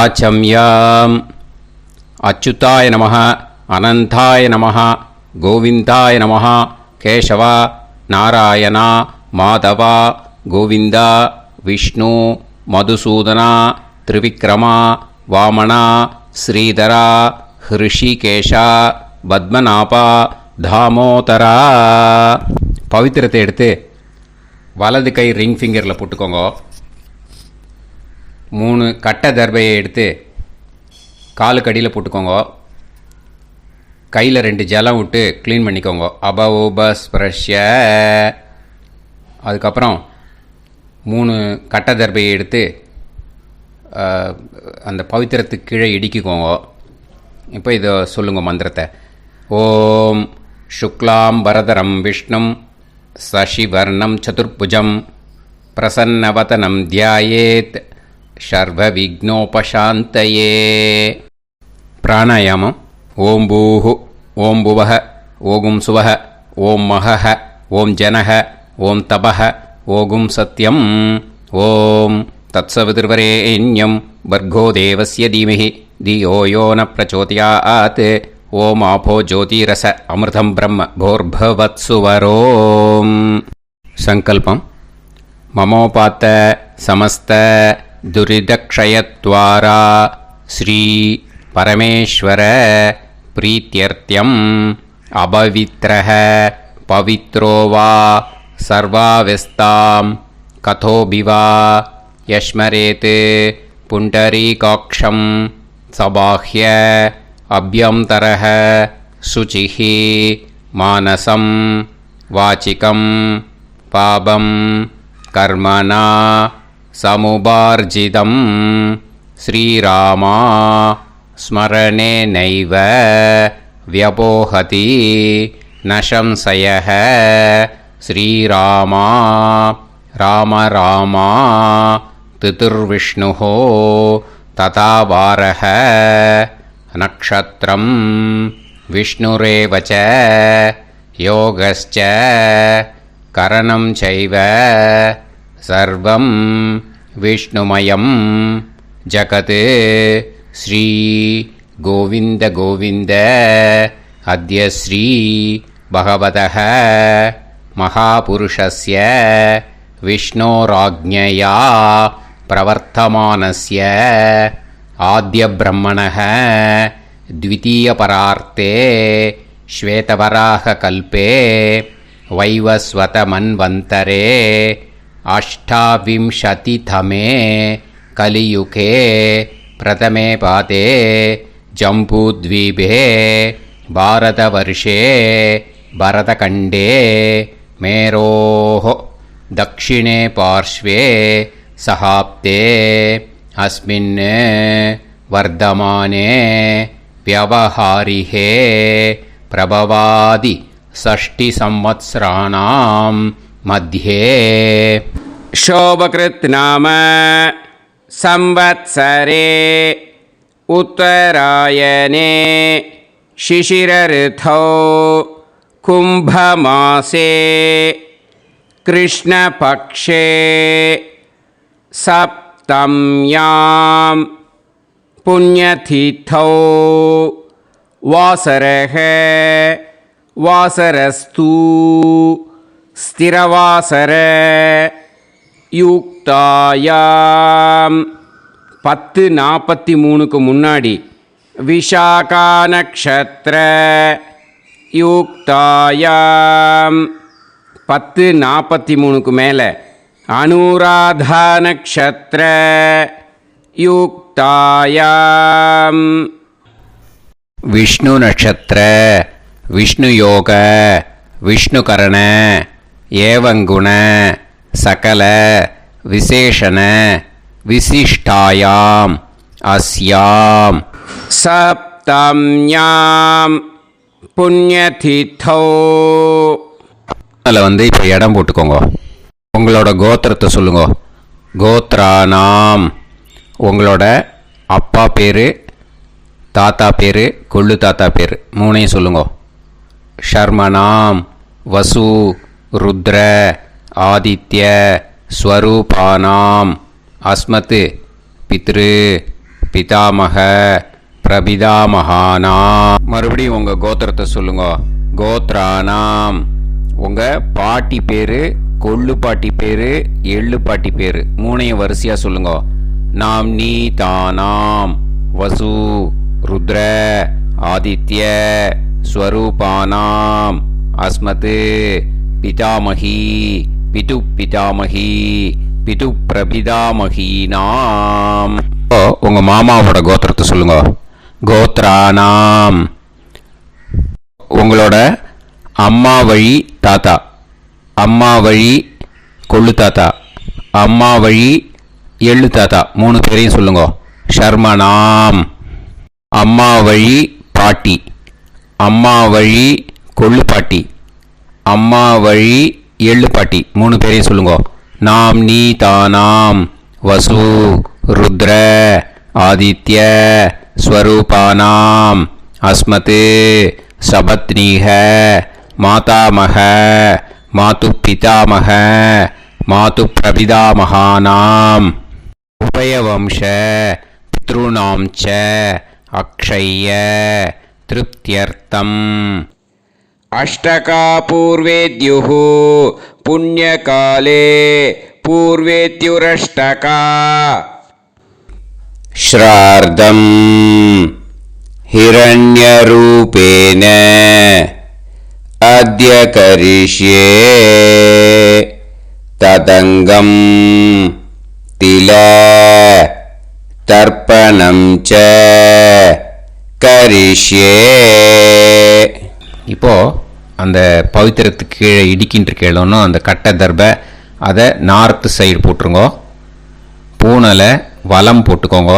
ஆச்சம்யாம். அச்சுதாய நமः, அனந்தாய நமः, கோவிந்தாய நமः, கேசவா, நாராயணா, மாதவா, கோவிந்தா, விஷ்ணு, மதுசூதனா, திரிவிக்ரமா, வாமனா, ஸ்ரீதரா, ஹிருஷிகேஷா, பத்மநாபா, தாமோதரா. பவித்திரத்தை எடுத்து வலது கை ரிங் ஃபிங்கரில் போட்டுக்கோங்க. 3 கட்டை தர்பையை எடுத்து காலுக்கடியில் போட்டுக்கோங்க. கையில் 2 ஜலம் விட்டு க்ளீன் பண்ணிக்கோங்க. அபவோபஸ்பிரஷ்ய. அதுக்கப்புறம் 3 கட்டை தர்பையை எடுத்து அந்த பவித்திரத்துக்கு கீழே இடிக்கிக்கோங்க. இப்போ இதை சொல்லுங்க மந்திரத்தை. ஓம் சுக்லாம் வரதரம் விஷ்ணும் சசிவர்ணம் சதுர்புஜம் பிரசன்னவதனம் தியாயேத் சர்வ விக்னோபசாந்தயே. பிராணாயாமம். ஓம் பூஹு, ஓம் புவஹ, ஓகும் சுவஹ, ஓம் மஹஹ, ஓம் ஜனஹ, ஓம் தபஹ, ஓகும் சத்யம். ஓம் தத்சவிதுர்வரேண்யம் பர்கோ தேவஸ்ய தீமஹி தியோ யோ ந பிரச்சோதயாத். ஓம் ஆபோ ஜோதிரச அமிர்தம் பிரம்ம போர்பவத்சுவரோம். சங்கல்பம். மமோபாத்த சமஸ்த துரிதக்ஷயத்வாரா ஸ்ரீ பரமேஸ்வர பிரீத்யர்த்தியம் அபவித்ரஹ பவித்ரோ வா சர்வாவஸ்தாம் கதோபிவா யஸ்மரேத் புண்டரீகாக்ஷம் சபாஹ்ய அப்யந்தரஹ சுசிஹ மானசம் வாசிகம் பாபம் கர்மணா சமுபார்ஜிதம் ஸ்ரீராமா ஸ்மரணேனைவ வ்யபோஹதி ந சம்சயः. ஸ்ரீராமா ராம ராமா திதிர்விஷ்ணுः ததா வாரः. நக்ஷத்ரம் விஷ்ணுரேவ ச யோகஸ்ச கரணம் சைவ சர்வம் விஷ்ணுமயம் ஜகத். ஸ்ரீ கோவிந்த கோவிந்த அத்ய ஸ்ரீ பகவதः மகாபுருஷஸ்ய விஷ்ணோராஜ்ஞயா பிரவர்த்தமானஸ்ய ஆத்ய பிரம்மணः த்விதீயபரார்த்தே ஸ்வேதவராக கல்பே வைவஸ்வத மன்வந்தரே அஷ்டாவிம்சதிதமே கலியுகே பிரதமே பாதே ஜம்பூத்வீபே பாரதவர்ஷே பரதகண்டே மேரோः தக்ஷிணே பார்ஷ்வே சஹாப்தே அஸ்மின் வர்தமானே व्यवहारिहे प्रभवादि 6 संवत्सराणां मध्ये शोभकृत् नाम संवत्सरे उत्तरायणे शिशिरऋतौ कुम्भमासे कृष्णपक्षे सप्तम्यां पुण्यतिथौ वासरः वासरस्तु स्थिरवासर युक्तायां 10:43க்கு முன்னாடி விஷாகா நக்ஷத்ர யுக்தாயாம் 10:43க்கு மேலே அனுராதா நக்ஷத்ர யுக்தாயாம் விஷ்ணு நட்சத்திர விஷ்ணு யோக விஷ்ணுகரண ஏவங்குண சகல விசேஷண விசிஷ்டாயாம் அஸ்யாம் சப்தம்யாம் புண்ணியதிதோ. அதில் இப்போ இடம் போட்டுக்கோங்க. உங்களோட கோத்திரத்தை சொல்லுங்க. கோத்ரானாம் உங்களோட அப்பா பேர், தாத்தா பேர், கொள்ளு தாத்தா பேர் 3ஐயும் சொல்லுங்க. ஷர்மனாம் வசு ருத்ர ஆதித்ய ஸ்வரூபானாம் அஸ்மத் பித்ரு பிதாமக பிரபிதாமகானாம். மறுபடியும் உங்கள் கோத்திரத்தை சொல்லுங்க. கோத்ரானாம். உங்கள் பாட்டி பேர், கொள்ளு பாட்டி பேர், எள்ளு பாட்டி பேர் மூணையும் வரிசையாக சொல்லுங்க. நாம் நீ தானாம் வசு ருத்ர ஆதித்ய ஸ்வரூபானாம் அஸ்மத் பிதாமகி பிது பிதாமகி பிது பிரபிதாமகீனாம். உங்கள் மாமாவோட கோத்திரத்தை சொல்லுங்க. கோத்ரானாம். உங்களோட அம்மா வழி தாத்தா, அம்மா வழி கொள்ளு தாத்தா, அம்மா வழி எள்ளு தாத்தா மூணு பேரையும் சொல்லுங்க. ஷர்மனாம். அம்மா வழி பாட்டி, அம்மா வழி கொள்ளு பாட்டி, அம்மா வழி எள்ளு பாட்டி மூணு பேரையும் சொல்லுங்க. நாம் நீ தானாம் வசு ருத்ர ஆதித்ய ஸ்வரூபானாம் அஸ்மத் சபத்னீஹ மாதாமக மாது பிதாமக மாது பிரபிதாமகானாம் உபயவம்ச பித்ருணாம் ச அக்ஷய்ய திருப்தியர்த்தம். அஷ்டகா பூர்வேத்யுः புண்ணியகாலே பூர்வேத்யுரஷ்டகா. ஸ்ரார்த்தம் ஹிரண்யரூபேன அத்ய கரிஷ்யே ததங்கம் தில தர்ப்பணம் ச கரிஷ்யே. இப்போ அந்த பவித்திரத்துக்கு கீழே இடிக்கின்ற கீழே அந்த கட்டை தர்பை அதை நார்த்து சைடு போட்டுருங்கோ. பூனலை வலம் போட்டுக்கோங்க.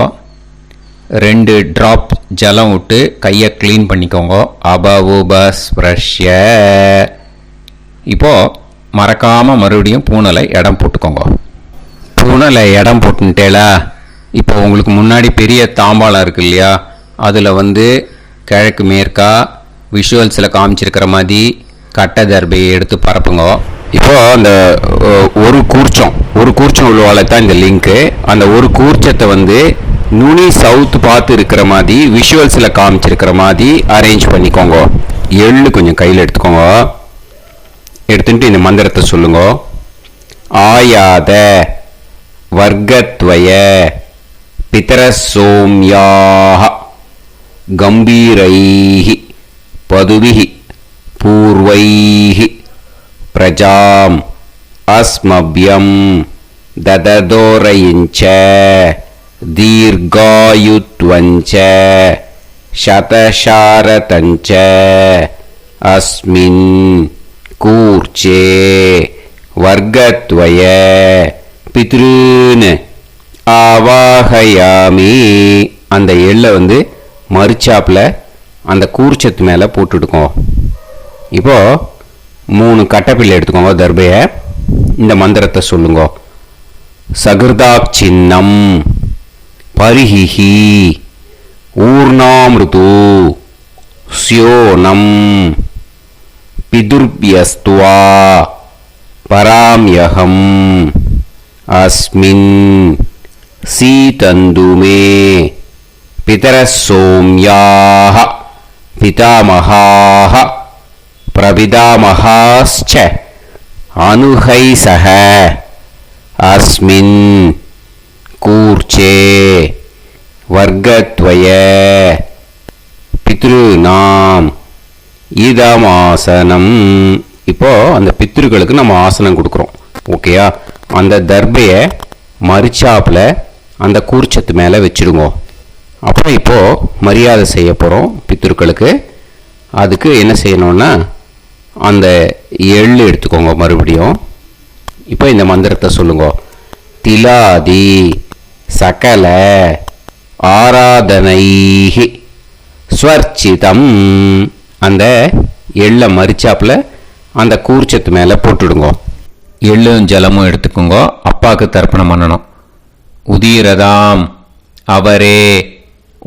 2 ட்ராப் ஜலம் விட்டு கையை க்ளீன் பண்ணிக்கோங்க. அபவுபஸ்ப்ரஷ்ய. இப்போது மறக்காமல் மறுபடியும் பூனலை இடம் போட்டுக்கோங்க. பூனலை இடம் போட்டுட்டேலா. இப்போ உங்களுக்கு முன்னாடி பெரிய தாம்பாளம் இருக்கு இல்லையா, அதில் கிழக்கு மேற்கா விஷுவல்ஸில் காமிச்சிருக்கிற மாதிரி கட்டை தர்பையை எடுத்து பரப்புங்க. இப்போது அந்த ஒரு கூர்ச்சம் உள்ளவால தான் இந்த லிங்க்கு. அந்த ஒரு கூர்ச்சத்தை நுனி சவுத்து பார்த்து இருக்கிற மாதிரி விஷுவல்ஸில் காமிச்சிருக்கிற மாதிரி அரேஞ்ச் பண்ணிக்கோங்க. எள்ளு கொஞ்சம் கையில் எடுத்துக்கோங்க. எடுத்துட்டு இந்த மந்திரத்தை சொல்லுங்க. ஆயாத வர்க்கத்வய பிதரசோம்யாக கம்பீரைஹி பதுபிஹி பூர்வைஹி பிரஜாம் அஸ்மப்யம் தததோரயிஞ்ச தீர்காயுத்வஞ்ச சதசாரதஞ்ச அஸ்மின் கூர்ச்சே வர்க்கத்வய பித்ருன் ஆவாஹயாமி. அந்த எள்ளை மரிச்சாப்பில் அந்த கூர்ச்சத்து மேலே போட்டுடுக்கோம். இப்போது 3 கட்டைப்பிள்ளை எடுத்துக்கோங்க. தர்பையை இந்த மந்திரத்தை சொல்லுங்க. சகிருதாக் சின்னம் பரிஹிஹி ஊர்ணாமிருது ஸ்யோனம் பிதுர்பியஸ்துவா பராம்யகம் அஸ்மின் சீதந்துமே பிதரசோம்யாக பிதாமகாः பிரபிதாமகாஸ்ச அனுஹைசஹ அஸ்மின் கூர்ச்சே வர்க்கத்வய பித்ருநாம் இதமாசனம். இப்போ அந்த பித்ருக்களுக்கு நம்ம ஆசனம் கொடுக்குறோம். ஓகேயா? அந்த தர்பையை மரிச்சாப்பில் அந்த கூர்ச்சத்து மேலே வச்சுடுங்க. அப்புறம் இப்போது மரியாதை செய்ய போகிறோம் பித்ருக்களுக்கு. அதுக்கு என்ன செய்யணும்னா அந்த எள்ளு எடுத்துக்கோங்க. மறுபடியும் இப்போ இந்த மந்திரத்தை சொல்லுங்க. திலாதி சகல ஆராதனைஹி ஸ்வர்ச்சிதம். அந்த எள்ளை மரிச்சாப்பில் அந்த கூர்ச்சத்து மேலே போட்டுடுங்க. எள்ளும் ஜலமும் எடுத்துக்கோங்க. அப்பாவுக்கு தர்ப்பணம் பண்ணணும். உதீரதாம் அவரே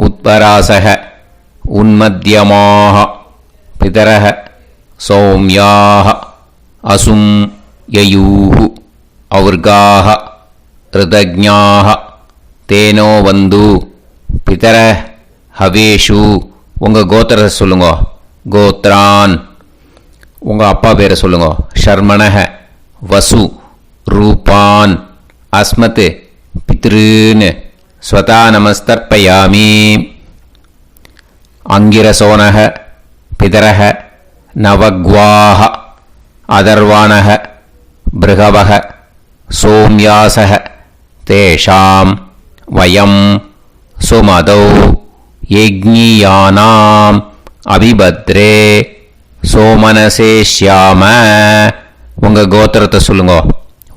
உத்பராசக உன்மத்தியமாக பிதரக சௌமியாக அசும் யயூஹு ஔர்காக ரிதஜ்ஞாக தேனோ வந்து பிதர ஹவேஷு உங்கள் கோத்திரத்தை சொல்லுங்க. கோத்ரான் உங்கள் அப்பா பேரை சொல்லுங்க. ஷர்மணஹ வசு ரூபான் அஸ்மத் பித்ருன்னு ஸ்வதா நமஸ்தர்ப்பயாமி. அங்கிரசோனஹ பிதரஹ நவக்வாஹ அதர்வாணஹ பிருகவஹ சோம்யாசஹ தேஷாம் வயம் சுமதௌ யஜ்ஞியானாம் அபிபத்ரே சோமனசேஷ்யாம. உங்கள் கோத்திரத்தை சொல்லுங்க.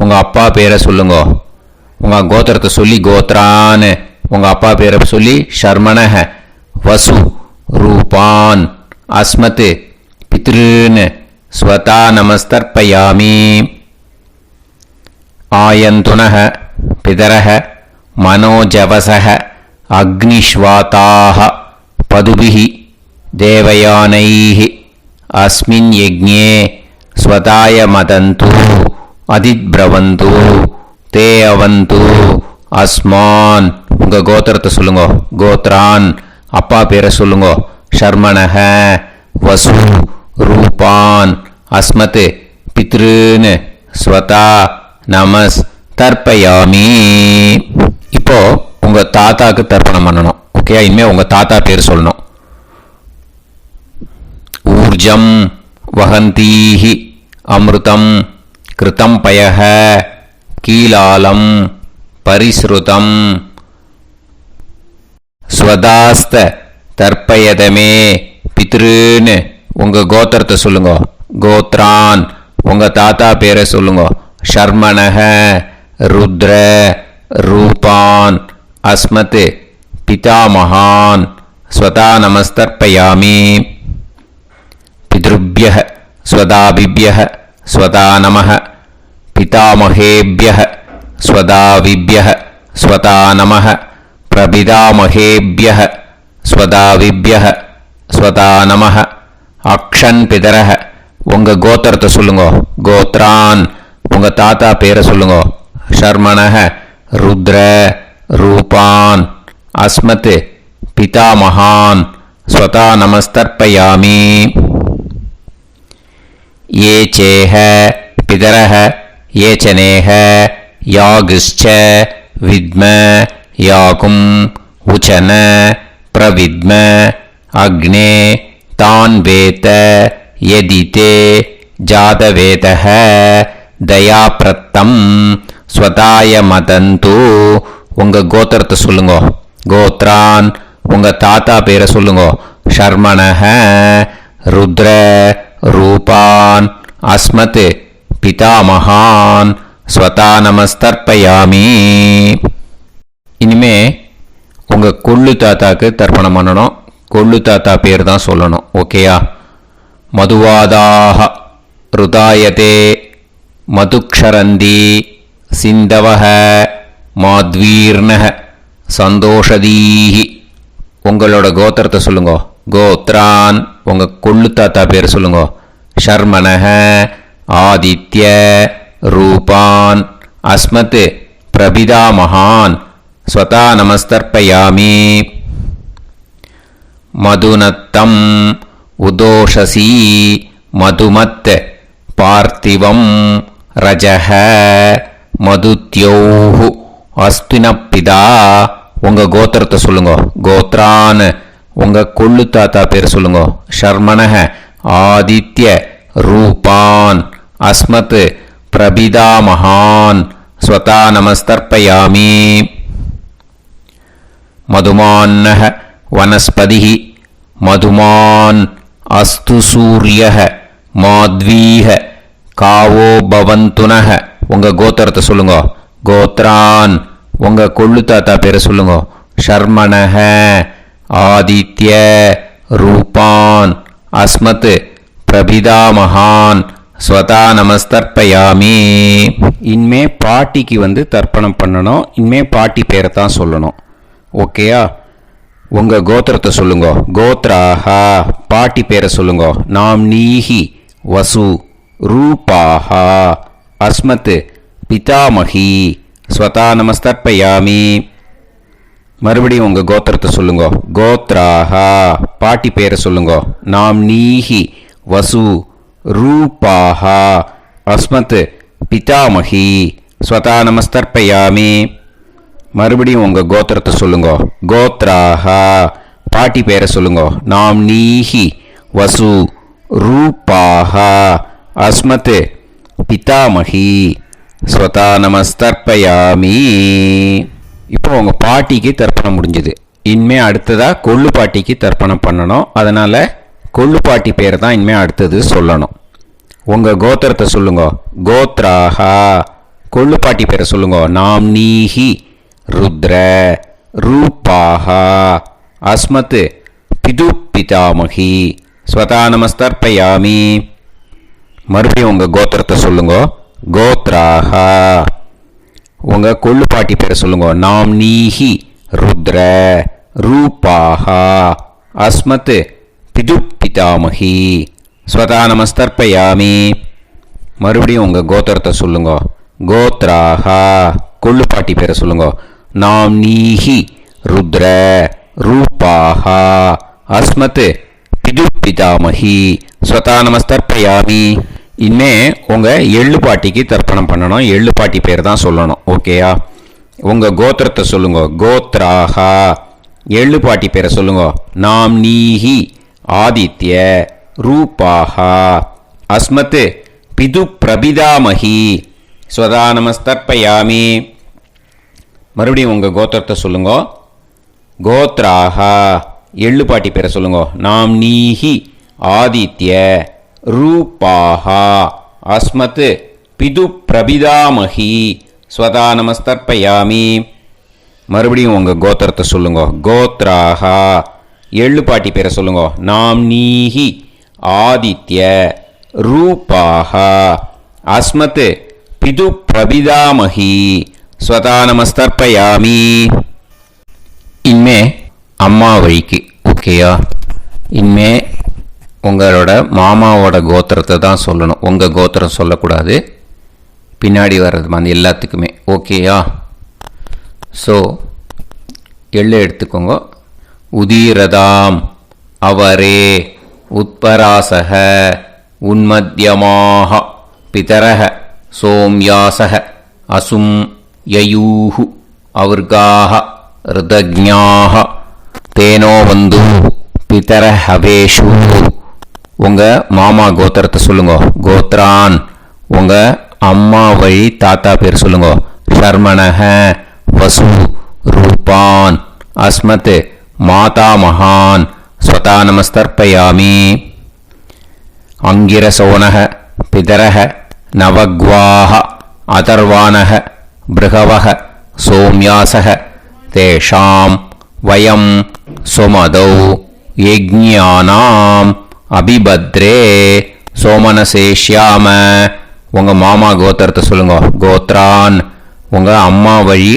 உங்கள் அப்பா பேரை சொல்லுங்க. உங்கள் கோத்திரத்தை சொல்லி கோத்ரான்னு உங்கள் அப்பா பேரை சொல்லி ஷர்மணஹ வசு ரூபான் அஸ்மத் பித்ருன்னு ஸ்வதா நமஸ்தர்ப்பயாமி. ஆயந்துனஹ பிதரஹ மனோஜவசஹ அக்னிஷ்வாதாஹ பதுபிஹி தேவயானைஹி அஸ்மின் யஜ்ஞே ஸ்வதாய மதந்து அதித்ப்ரவந்து தே அவந்து அஸ்மான். உங்கள் கோத்திரத்தை சொல்லுங்க. கோத்ரான் அப்பா பேரை சொல்லுங்க. ஷர்மணஹ வசு ரூபான் அஸ்மத் பித்ருன்னு ஸ்வதா நமஸ் தர்ப்பயாமி. இப்போ உங்கள் தாத்தாக்கு தர்ப்பணம் பண்ணணும். ஓகே, இனிமேல் உங்கள் தாத்தா பேர் சொல்லணும். ஊர்ஜம் வஹந்தீஹி அமிர்தம் கிருதம் பயஹ கீலாலம் பரிஸ்ருதம் ஸ்வதாஸ்த தர்ப்பயதமே பித்ருன்னு உங்கள் கோத்திரத்தை சொல்லுங்க. கோத்ரான் உங்கள் தாத்தா பேரை சொல்லுங்க. ஷர்மணஹ ருத்ர ரூபான் அஸ்மத் பிதாமகான் ஸ்வதா நமஸ்தர்ப்பயாமி. பித்ருப்யஹ ஸ்வதாபிப்யஹ ஸ்வதா நமஹ பிதாமகேப்யஹ ஸ்வதாவிப்யஹ ஸ்வதா நமஹ பிரபிதாமகேப்யஹ ஸ்வதாவிப்யஹ ஸ்வதா நமஹ. அக்ஷன் பிதரஹ உங்கள் கோத்திரத்தை சொல்லுங்க. கோத்ரான் உங்கள் தாத்தா பேரை சொல்லுங்க. ஷர்மணஹ ருத்ர ரூபான் அஸ்மத் பிதாமகான் ஸ்வதா நமஸ்தர்ப்பயாமி. ये चेह पितरः ये च नेह यागश्च विद्म याकुं उचन प्रविद्म अग्ने तान् वेत यदिते जातवेतः दयाप्रत्तं स्वताय मदन्तु. உங்கள் கோத்திரத்தை சொல்லுங்க. கோத்ரான் உங்கள் தாத்தா பேரை சொல்லுங்க. ஷர்மணஹ ருத்ர ரூபான் அஸ்மத் பிதாமகான் ஸ்வதா நமஸ்தர்ப்பயாமி. இனிமே உங்கள் கொள்ளு தாத்தாக்கு தர்ப்பணம் பண்ணணும். கொள்ளு தாத்தா பேர் தான் சொல்லணும். ஓகேயா? மதுவாதாக ருதாயதே மதுக்ஷரந்தி சிந்தவஹ மாத்வீர்ணஹ சந்தோஷதீஹி. உங்களோட கோத்திரத்தை சொல்லுங்க. கோத்ரான் உங்கள் கொள்ளு தாத்தா பேர் சொல்லுங்க. ஷர்மணஹ ஆதித்ய ரூபான் அஸ்மத் பிரபிதாமகான் ஸ்வதா நமஸ்தர்ப்பயாமி. மதுநத்தம் உதோஷசி மதுமத் பார்த்திவம் ரஜஹ மதுத்யோஹு அஸ்தினப்பிதா. உங்கள் கோத்திரத்தை சொல்லுங்க. கோத்ரான் உங்கள் கொள்ளு தாத்தா பேர் சொல்லுங்க. ஷர்மணஹ ஆதித்ய ரூபான் அஸ்மத் பிரபிதாமகான் ஸ்வதா நமஸ்தர்ப்பயாமி. மதுமான்னஹ வனஸ்பதிஹி மதுமான் அஸ்து சூரியஹ மாத்வீஹ காவோ பவந்துனஹ. உங்கள் கோத்திரத்தை சொல்லுங்க. கோத்ரான் உங்கள் கொள்ளு தாத்தா பேரை சொல்லுங்க. ஷர்மணஹ ஆதித்ய ரூபான் அஸ்மத் பிரபிதாமகான் ஸ்வதா நமஸ்தர்ப்பயாமி. இனிமே பாட்டிக்கு தர்ப்பணம் பண்ணணும். இனிமே பாட்டி பேரை தான் சொல்லணும். ஓகேயா? உங்கள் கோத்திரத்தை சொல்லுங்க. கோத்ராஹா பாட்டி பேரை சொல்லுங்க. நாம் நீஹி வசு ரூபாஹா அஸ்மத் பிதாமகி ஸ்வதா நமஸ்தர்ப்பயாமி. மறுபடியும் உங்கள் கோத்திரத்தை சொல்லுங்க. கோத்ராஹா பாட்டி பேரை சொல்லுங்க. நாம் நீஹி வசு ரூபாஹா அஸ்மத் பிதாமகி ஸ்வதா நமஸ்தர்ப்பயாமி. மறுபடியும் உங்கள் கோத்திரத்தை சொல்லுங்க. கோத்ராஹா பாட்டி பேரை சொல்லுங்க. நாம் நீஹி வசு ரூபாஹா அஸ்மத் பிதாமகி ஸ்வதா நமஸ்தர்ப்பயாமி. இப்போ உங்கள் பாட்டிக்கு தர்ப்பணம் முடிஞ்சது. இனிமே அடுத்ததாக கொள்ளு பாட்டிக்கு தர்ப்பணம் பண்ணணும். அதனால் கொள்ளு பாட்டி பேரை தான் இனிமே அடுத்தது சொல்லணும். உங்கள் கோத்திரத்தை சொல்லுங்க. கோத்ராஹா கொள்ளு பாட்டி பேரை சொல்லுங்க. நாம் நீஹி ருத்ர ரூபாஹா அஸ்மத் பிது பிதாமகி ஸ்வதா நமஸ்தர்ப்பயாமி. மறுபடியும் உங்கள் கோத்திரத்தை சொல்லுங்க. கோத்ராஹா உங்கள் கொள்ளு பாட்டி பேரை சொல்லுங்க. நாம் நீஹி ருத்ர ரூபாஹா அஸ்மத் பிது பிதாமகி ஸ்வதா நமஸ்தர்ப்பயாமி. மறுபடியும் உங்கள் கோத்திரத்தை சொல்லுங்க. கோத்ராஹா கொள்ளு பாட்டி பேரை சொல்லுங்க. நாம் நீஹி ருத்ர ரூபாஹா அஸ்மத் பிது பிதாமகி ஸ்வதா நமஸ்தர்ப்பயாமி. இனிமே உங்கள் எள்ளு பாட்டிக்கு தர்ப்பணம் பண்ணணும். எள்ளு பாட்டி பேர் தான் சொல்லணும். ஓகேயா? உங்கள் கோத்திரத்தை சொல்லுங்க. கோத்ராஹா எள்ளு பாட்டி பேரை சொல்லுங்க. நாம் நீஹி ஆதித்ய ரூபாஹா அஸ்மத் பிது பிரபிதாமகி ஸ்வதா நமஸ்தர்ப்பயாமி. மறுபடியும் உங்கள் கோத்திரத்தை சொல்லுங்க. கோத்ராஹா எள்ளு பாட்டி பேரை சொல்லுங்க. நாம் நீஹி ஆதித்ய ரூபாஹா அஸ்மத் பிது பிரபிதாமகி ஸ்வதா நமஸ்தர்ப்பயாமி. மறுபடியும் உங்கள் கோத்திரத்தை சொல்லுங்க. கோத்ராஹா எள்ளு பாட்டி பேரை சொல்லுங்க. நாம் நீஹி ஆதித்ய ரூபாஹா அஸ்மத் பிது பிரபிதாமகி ஸ்வதா நமஸ்தர்ப்பயாமி. இனிமே அம்மா வழிக்கு. ஓகேயா? இனிமே உங்களோட மாமாவோட கோத்திரத்தை தான் சொல்லணும். உங்கள் கோத்திரம் சொல்லக்கூடாது. பின்னாடி வர்றது மாதிரி எல்லாத்துக்குமே. ஓகேயா? ஸோ எள்ளு எடுத்துக்கோங்க. உதீரதாம் அவரே உத்பராசக உன்மத்யமாக பிதரக சோம்யாசக அசும் யயூஹு அவர்காக ருதஜ்ஞாக தேனோ வந்து பிதர ஹவேஷு. உங்கள் மாமா கோத்திரத்தை சொல்லுங்க. கோத்ரான் உங்கள் அம்மா வழி தாத்தா பேர் சொல்லுங்க. ஷர்மணஹ வசு ரூபான் அஸ்மத் மாதா மகான் ஸ்வதா நமஸ்தர்ப்பயாமி. அங்கிரசோனஹ பிதரஹ நவக்வாஹ அதர்வானஹ பிருகவஹ சோம்யாசஹ தேஷாம் வயம் சுமதௌ யஜ்ஞானாம் அபிபத்ரே சோமனசேஷ்யாம. உங்கள் மாமா கோத்திரத்தை சொல்லுங்க. கோத்ரான் உங்கள் அம்மா வழி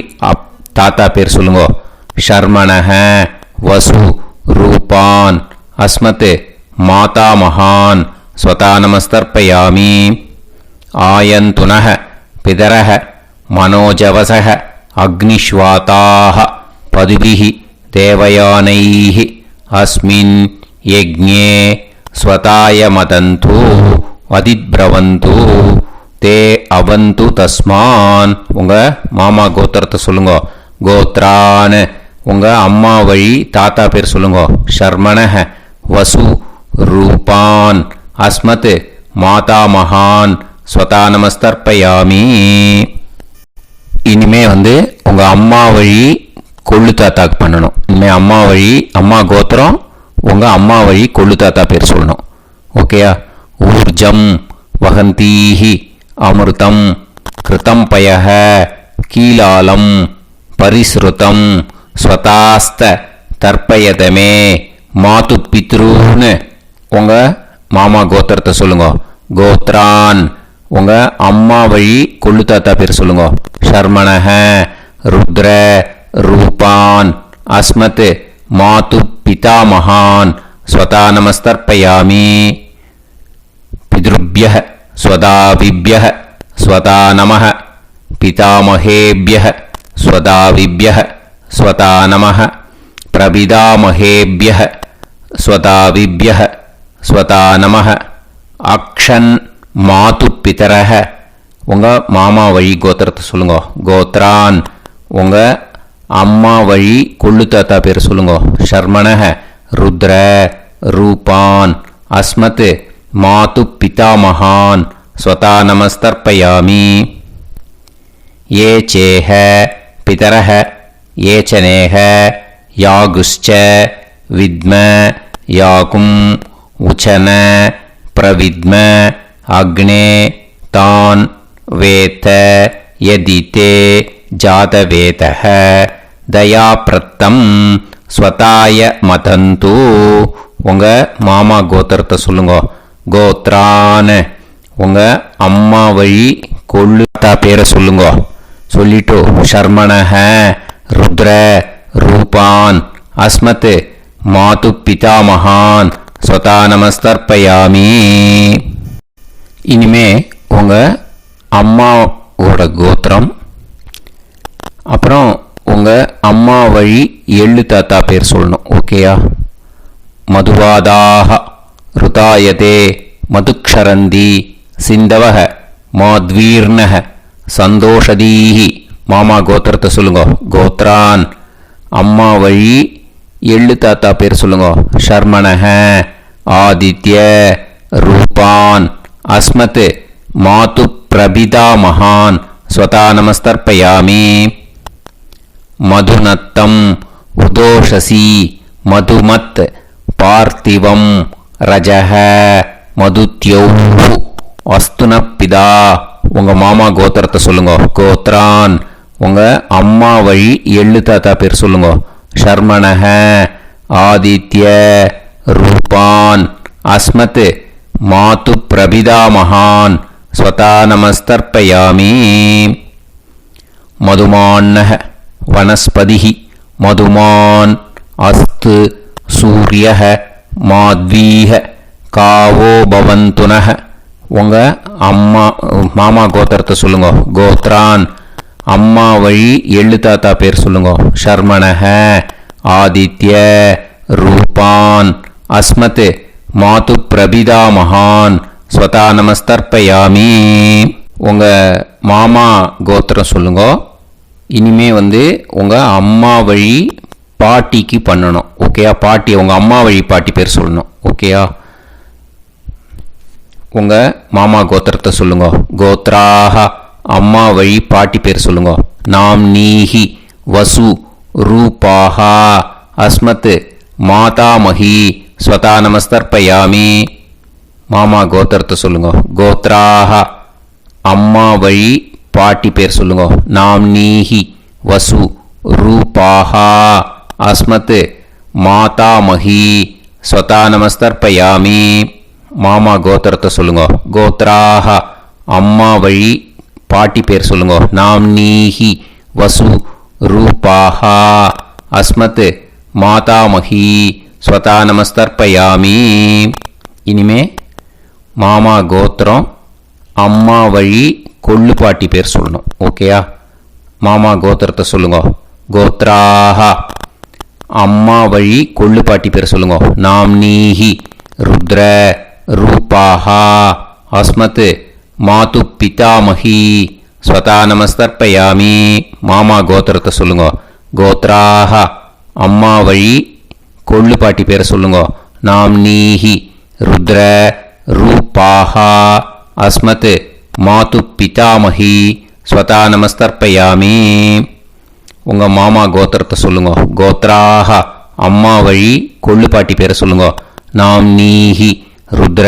தாத்தா பேர் சொல்லுங்க. ஷர்மணஹ வசு ரூபான் அஸ்மத் மாதா மகான் ஸ்வதா நமஸ்தர்ப்பயாமி. ஆயந்துனஹ பிதரஹ மனோஜவசஹ அக்னிஷ்வாதாஹ பதுபிஹி தேவயானைஹ அஸ்மின் யஜ்ஞே ஸ்வதாய மதந்து அதிப்ரவந்து தே அவந்து தஸ்மான். உங்கள் மாமா கோத்திரத்தை சொல்லுங்க. கோத்ரான் உங்கள் அம்மா வழி தாத்தா பேர் சொல்லுங்க. ஷர்மணஹ வசு ரூபான் அஸ்மத் மாதா மகான் ஸ்வதா நமஸ்தர்ப்பயாமி. இனிமே உங்கள் அம்மா வழி கொள்ளு தாத்தாக்கு பண்ணணும். இனிமேல் அம்மா வழி அம்மா கோத்திரம் உங்கள் அம்மா வழி கொள்ளு தாத்தா பேர் சொல்லணும். ஓகேயா? ஊர்ஜம் வகந்தீஹி அமிர்தம் கிருதம் பயஹ கீலாலம் பரிஸ்ருதம் ஸ்வதாஸ்த தர்ப்பயதமே மாது பித்ருன்னு. உங்கள் மாமா கோத்திரத்தை சொல்லுங்க. கோத்ரான் உங்கள் அம்மா வழி கொள்ளு தாத்தா பேர் சொல்லுங்க. ஷர்மணஹ ருத்ர ரூபான் அஸ்மத் மாது பிதாமகான் ஸ்வதா நமஸ்தர்ப்பயாமி. பித்ருப்யஹ ஸ்வதாவிப்யஹ ஸ்வதா நமஹ பிதாமகேப்யஹ ஸ்வதாவிப்யஹ ஸ்வதா நமः பிரபிதாமஹேப்யः ஸ்வதாவிப்யः ஸ்வதா நமः அக்ஷன் மாது பிதரஹ உங்கள் மாமா வழி கோத்திரத்தை சொல்லுங்க. கோத்ரான் உங்கள் அம்மா வழி கொள்ளு தாத்தா பேர் சொல்லுங்க. ஷர்மணஹ ருத்ர ரூபான் அஸ்மத் மாது பிதாமகான் ஸ்வதா நமஸ்தர்ப்பயாமி. ये चेह पितरः ये च नेह यागुश्च विद्म याकुम् उचन प्रविद्म अग्ने तान् वेत यदिते जातवेतः दयाप्रत्तं स्वताय मतन्तु உங்கள் மாமா கோத்திரத்தை சொல்லுங்க. கோத்ரான் உங்கள் அம்மா வழி கொள்ளு பேரை சொல்லுங்க. சொல்லிட்டு ஷர்மணஹ ருத்ர ரூபான் அஸ்மத் மாது பிதாமகான் ஸ்வதா நமஸ்தர்ப்பயாமி. இனிமே உங்கள் அம்மாவோட கோத்திரம், அப்புறம் உங்கள் அம்மா வழி எள்ளு தாத்தா பேர் சொல்லணும். ஓகேயா? மதுவாதாக ருதாயதே மதுக்ஷரந்தி சிந்தவக மாத்வீர்ணக சந்தோஷதீஹி. மாமா கோத்திரத்தை சொல்லுங்க. கோத்ரான் அம்மா வழி எள்ளு தாத்தா பேர் சொல்லுங்க. ஷர்மணஹ ஆதித்ய ரூபான் அஸ்மத் மாது பிரபிதா மகான் ஸ்வதா நமஸ்தர்ப்பயாமி. மதுநத்தம் உதோஷசி மதுமத் பார்த்திவம் ரஜஹ மதுத்யௌ அஸ்துனப்பிதா உங்கள் மாமா கோத்திரத்தை சொல்லுங்க. கோத்ரான் உங்கள் அம்மா வழி எள்ளு தாத்தா பேர் சொல்லுங்க. ஷர்மணஹ ஆதித்ய ரூபான் அஸ்மத் மாது பிரபிதா மகான் ஸ்வதா நமஸ்தர்ப்பயாமி. மதுமான்னஹ வனஸ்பதிஹி மதுமான் அஸ்து சூரியஹ மாத்வீஹ காவோ பவந்துனஹ உங்கள் அம்மா மாமா கோத்திரத்தை சொல்லுங்க. கோத்ரான் அம்மா வழி எள்ளு தாத்தா பேர் சொல்லுங்க. ஷர்மணஹ ஆதித்ய ரூபான் அஸ்மத் மாது பிரபிதா மகான் ஸ்வதா நமஸ்தர்ப்பயாமி. உங்கள் மாமா கோத்திரம் சொல்லுங்க. இனிமே உங்கள் அம்மா வழி பாட்டிக்கு பண்ணணும். ஓகேயா? பாட்டி உங்கள் அம்மா வழி பாட்டி பேர் சொல்லணும். ஓகேயா? உங்கள் மாமா கோத்திரத்தை சொல்லுங்க. கோத்ராக அம்மா வழி பாட்டி பேர் சொல்லுங்க. நாம் நீஹி வசு ரூபாஹா அஸ்மத் மாதாமஹி ஸ்வதா நமஸ்தர்ப்பயாமி. மாமா கோத்திரத்தை சொல்லுங்க. கோத்ராக அம்மா வழி பாட்டி பேர் சொல்லுங்க. நாம் நீஹி வசு ரூபாஹா அஸ்மத் மாதாமஹி ஸ்வதா நமஸ்தர்ப்பயாமி. மாமா கோத்திரத்தை சொல்லுங்க. கோத்ராக அம்மா வழி பாட்டி பேர் சொல்லுங்க. நாம் நீஹி வசு ரூபாஹா அஸ்மத் மாதாமஹி ஸ்வதா நமஸ்தர்ப்பயாமி. இனிமே மாமா கோத்திரம் அம்மா வழி கொள்ளு பாட்டி பேர் சொல்லணும். ஓகேயா? மாமா கோத்திரத்தை சொல்லுங்க. கோத்ராக அம்மா வழி கொள்ளு பாட்டி பேர் சொல்லுங்க. நாம் நீஹி ருத்ர ரூபாஹா அஸ்மத் மாது பிதாமஹி ஸ்வதா நமஸ்தர்ப்பயாமி. மாமா கோத்திரத்தை சொல்லுங்க. கோத்ராக அம்மா வழி கொள்ளு பாட்டி பேரை சொல்லுங்க. நாம் நீஹி ருத்ர ரூபாஹா அஸ்மத் மாது பிதாமஹி ஸ்வதா நமஸ்தர்ப்பயாமி. உங்கள் மாமா கோத்திரத்தை சொல்லுங்க. கோத்ராக அம்மா வழி கொள்ளு பாட்டி பேரை சொல்லுங்க. நாம் நீஹி ருத்ர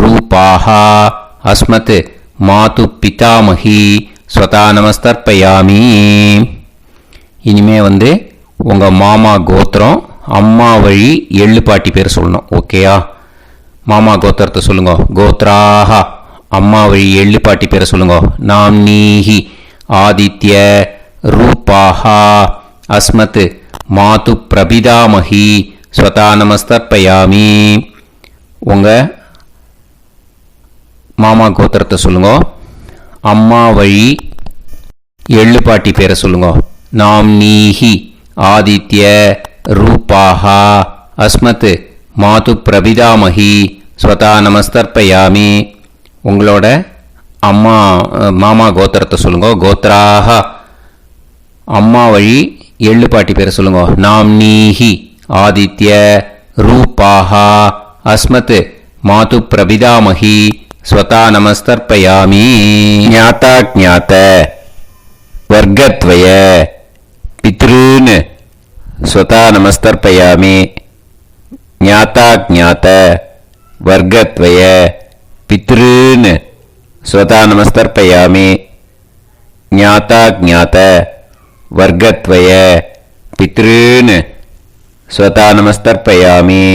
ரூபாஹா அஸ்மத் மாது பிதாமஹி ஸ்வதா நமஸ்தர்ப்பயாமி. இனிமே உங்கள் மாமா கோத்திரம் அம்மா வழி எள்ளு பாட்டி பேர் சொல்லணும். ஓகேயா? மாமா கோத்திரத்தை சொல்லுங்க. கோத்ராக அம்மா வழி எள்ளு பாட்டி பேரை சொல்லுங்க. நாம் நீஹி ஆதித்ய ரூபாஹா அஸ்மத் மாது பிரபிதாமஹி ஸ்வதா நமஸ்தர்ப்பயாமி. உங்கள் மாமா கோத்திரத்தை சொல்லுங்க. அம்மா வழி எள்ளு பாட்டி பேரை சொல்லுங்க. நாம் நீஹி ஆதித்ய ரூபாः அஸ்மத் மாது பிரபிதாமகி ஸ்வதா நமஸ்தர்ப்பயாமி. உங்களோட அம்மா மாமா கோத்திரத்தை சொல்லுங்க. கோத்ராக அம்மா வழி எள்ளு பாட்டி பேரை சொல்லுங்க. நாம்னீஹி ஆதித்ய ரூபாः அஸ்மத் மாது பிரபிதாமகி ஸ்வதா நமஸ்தர்ப்பயாமி. ஞாதா ஞாத வர்க்கத்வய பித்ருன் ஸ்வதா நமஸ்தர்ப்பயாமி. ஞாதா ஞாத வர்க்கத்வய பித்ருன் ஸ்வதா நமஸ்தர்ப்பயாமி. ஞாதா ஞாத வர்க்கத்வய பித்ருன் ஸ்வதா நமஸ்தர்ப்பயாமி.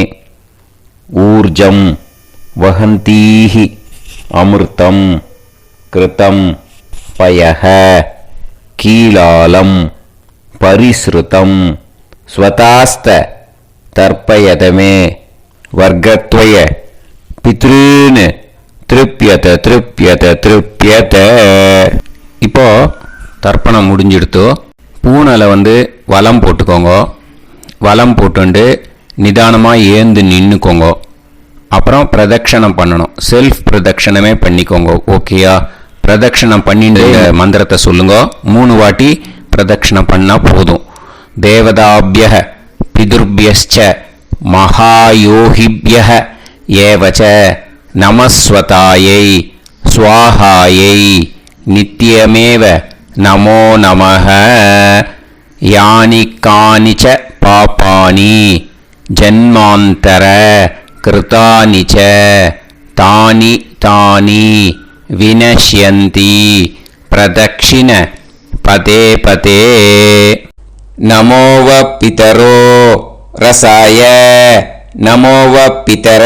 ஊர்ஜம் வஹந்தீஹி அமிர்தம் கிருதம் பயஹ கீலாலம் பரிஸ்ருதம் ஸ்வதாஸ்த தர்ப்பயதமே வர்க்கத்வய பித்ருன் திருப்யத திருப்யத திருப்யத. இப்போ தர்ப்பணம் முடிஞ்சிடுத்தோ. பூனலை வலம் போட்டுக்கோங்க. வலம் போட்டுண்டு நிதானமாக ஏந்து நின்றுக்கோங்க. அப்புறம் பிரதட்சணம் பண்ணணும். செல்ஃப் பிரதட்சணமே பண்ணிக்கோங்க. ஓகேயா? பிரதட்சணம் பண்ணிட்டு மந்திரத்தை சொல்லுங்க. 3 வாட்டி பிரதட்சணம் பண்ணால் போதும். தேவதாபியः பிதுர்பியஸ்ச மகாயோகிபியः ஏவச நமஸ்வதாயை ஸ்வாஹாயை நித்யமேவ நமோ நமः. யானி கானிச்ச பாபானி ஜன்மாந்தர கிருதானி ச தானி தானி வினஷ்யந்தி பிரதக்ஷிண பதே பதே. நமோவ பிதரோ ரசாய நமோவ பிதர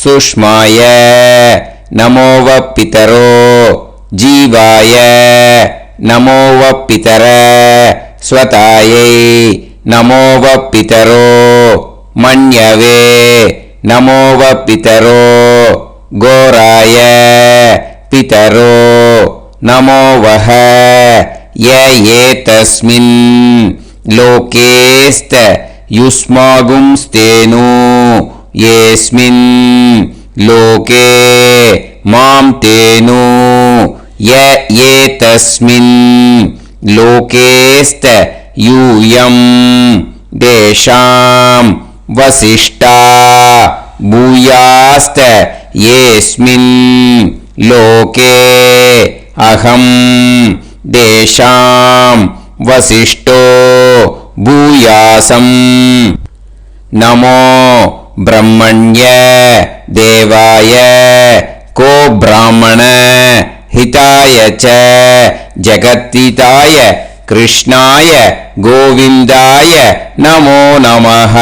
சுஷ்மாய நமோவ பிதரோ ஜீவாய நமோவ பிதர ஸ்வதாயை நமோவ பிதரோ மன்யவே நமோவ பிதரோ கோராய பிதரோ நமோவஹ ய ஏதஸ்மின் லோகேஸ்த யுஸ்மாகும்ஸ்தேனு ஏஸ்மின் லோகே மாம் தேனு ய ஏதஸ்மின் லோகேஸ்த யூயம் தேஷாம் வசிஷ்டா பூயாஸ்த ஏஸ்மின் லோகே அகம் தேஷாம் வசிஷ்டோ பூயாசம். நமோ பிரம்மண்ய தேவாய கோ பிராமண ஹிதாய ச ஜகத்ஹிதாய கிருஷ்ணாய கோவிந்தாய நமோ நமஹ.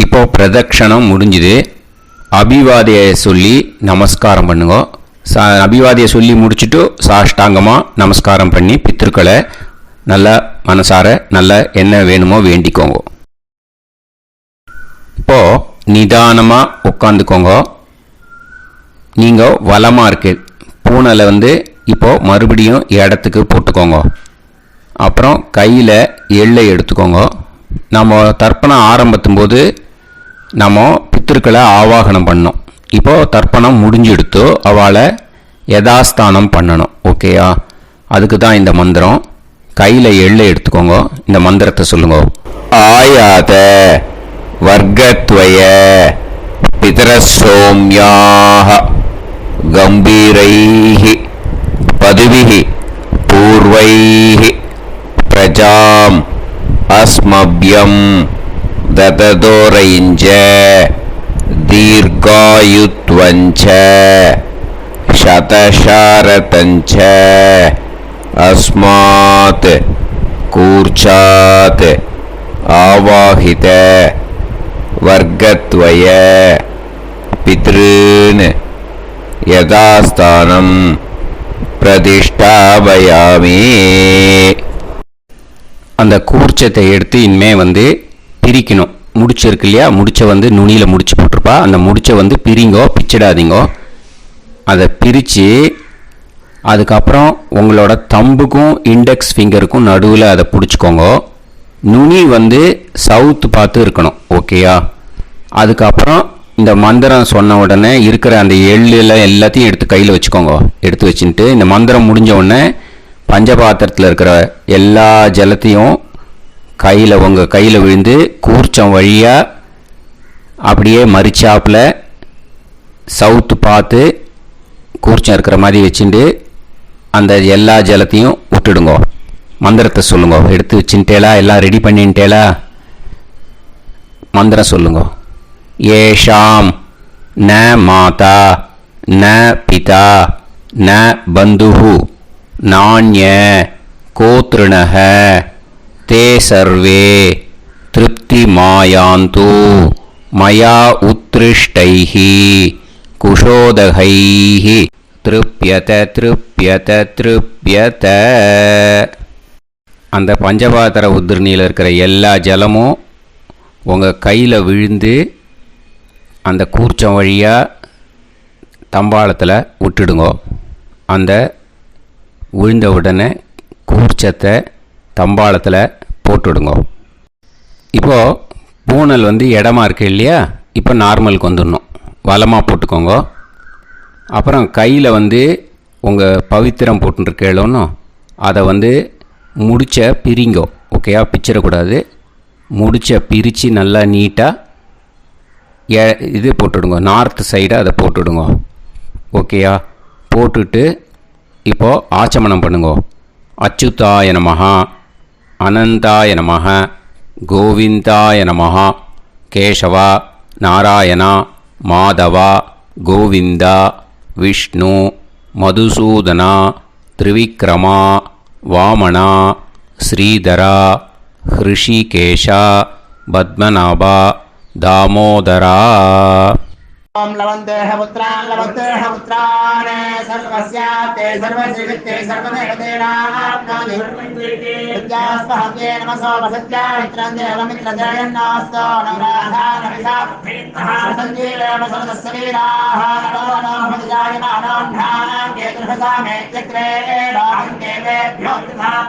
இப்போ பிரதட்சணம் முடிஞ்சுது. அபிவாதியை சொல்லி நமஸ்காரம் பண்ணுங்க. அபிவாதியை சொல்லி முடிச்சுட்டு சாஷ்டாங்கமாக நமஸ்காரம் பண்ணி பித்திருக்களை நல்ல மனசார நல்ல என்ன வேணுமோ வேண்டிக்கோங்க. இப்போ நிதானமாக உட்காந்துக்கோங்க. நீங்கள் வலமாக இருக்கு பூனலை இப்போ மறுபடியும் இடத்துக்கு போட்டுக்கோங்க. அப்புறம் கையில் எள்ளை எடுத்துக்கோங்க. நம்ம தர்ப்பணம் ஆரம்பிக்கும் போது நம்ம பித்திருக்களை ஆவாகனம் பண்ணோம். இப்போது தர்ப்பணம் முடிஞ்செடுத்து அவளை யதாஸ்தானம் பண்ணணும். ஓகேயா? அதுக்கு தான் இந்த மந்திரம். கையில் எள்ளை எடுத்துக்கோங்க. இந்த மந்திரத்தை சொல்லுங்க. ஆயாத வர்க்கத்வய பிதரசோம்யாக கம்பீரைஹி பதுவிஹி பூர்வைஹி பிரஜாம் அஸ்மப்யம் தததோரைஞ்ச தீர்காயுத்வஞ்ச சதசாரதஞ்ச அஸ்மாத் கூர்ச்சாத் ஆவாஹித வர்க்கத்வய பித்ருன் யதாஸ்தானம் பிரதிஷ்டாபயாமி. அந்த கூர்ச்சத்தை எடுத்து இனிமே பிரிக்கணும். முடிச்சு இருக்கு இல்லையா? முடிச்சை நுனியில் முடிச்சு போட்டிருப்பா. அந்த முடிச்சை பிரிங்கோ, பிச்சிடாதீங்கோ. அதை பிரித்து அதுக்கப்புறம் உங்களோட தம்புக்கும் இண்டெக்ஸ் ஃபிங்கருக்கும் நடுவில் அதை பிடிச்சிக்கோங்க. நுனி வந்து சவுத்து பார்த்து இருக்கணும். ஓகேயா? அதுக்கப்புறம் இந்த மந்திரம் சொன்ன உடனே இருக்கிற அந்த எள்ளில் எல்லாத்தையும் எடுத்து கையில் வச்சுக்கோங்க. எடுத்து வச்சுட்டு இந்த மந்திரம் முடிஞ்ச உடனே பஞ்சபாத்திரத்தில் இருக்கிற எல்லா ஜலத்தையும் உங்கள் கையில் விழுந்து கூர்ச்சம் வழியாக அப்படியே மறிச்சாப்பில் சவுத்து பார்த்து கூர்ச்சம் இருக்கிற மாதிரி வச்சுட்டு அந்த எல்லா ஜலத்தையும் விட்டுடுங்க. மந்திரத்தை சொல்லுங்க. எடுத்து வச்சுட்டேலா? எல்லாம் ரெடி பண்ணிட்டேலா? மந்திரம் சொல்லுங்க. ஏஷாம் ந மாதா ந பிதா ந பந்துஹு நாண்ய கோத்ருணஹ தே சர்வே திருப்தி மாயாந்து மயா உத்ருஷ்டைஹி குஷோதகைஹி திருப்யத திருப்யத திருப்யத. அந்த பஞ்சபாத்திர உதிரணியில் இருக்கிற எல்லா ஜலமும் உங்கள் கையில் விழுந்து அந்த கூர்ச்சம் வழியாக தம்பாளத்தில் விட்டுடுங்க. அந்த விழுந்த உடனே கூர்ச்சத்தை தம்பாளத்தில் போட்டுடுங்க. இப்போது பூனல் வந்து இடமா இருக்கு இல்லையா? இப்போ நார்மலுக்கு வந்துடணும். வலமாக போட்டுக்கோங்க. அப்புறம் கையில் வந்து உங்கள் பவித்திரம் போட்டுருக்கேளோன்னு அதை வந்து முடிச்ச பிரிங்கோ. ஓகேயா? பிச்சிடக்கூடாது. முடிச்ச பிரித்து நல்லா நீட்டாக இது போட்டுடுங்க. நார்த் சைடை அதை போட்டுடுங்க. ஓகேயா? போட்டுட்டு இப்போது ஆச்சமனம் பண்ணுங்க. அச்சுதாய நமஹ அனந்தாய நமஹ கோவிந்தாய நமஹ கேசவா நாராயணா மாதவா கோவிந்தா விஷ்ணு மதுசூதனா திரிவிக்ரமா வாமனா ஸ்ரீதரா ஹிருஷிகேஷா பத்மநாபா தாமோதரா. ओम लवन्तेह पुत्रान् लवन्तेह पुत्रान् सर्वस्याप्ते सर्वश्रीवित्ते सर्वदेवतेनाप्नोति विद्यास्पहव्ये नमसो वसत्या मित्रं देवमित्रजयन्नास्तो नवराधानविषाः सञ्जीवेम सरदस्सवीराः नमो नमोऽजायमानोऽह्नानां केतुर्हसामेत्यग्रे बाहं देवेभ्यो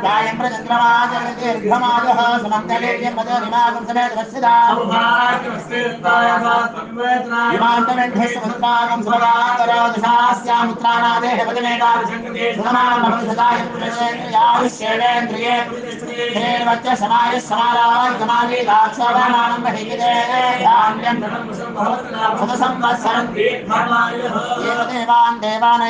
गायं प्रचन्द्रमाजर्दीर्घमायुः सुमङ्गलीर्यमदोरिमागं समेतवस्सिदा इमान्तमेभ्यस्तमसुतागं सुभगान्तरो दशास्यामित्राणादेह पदमेकाभिषङ्गते सुमानमनुसदायुष्येवेन्द्रिये हेर्वच्च समायः समारागमाली दाक्षावानानं बहिगिदे धान्यं सदसंवत्सरं देवान् देवान्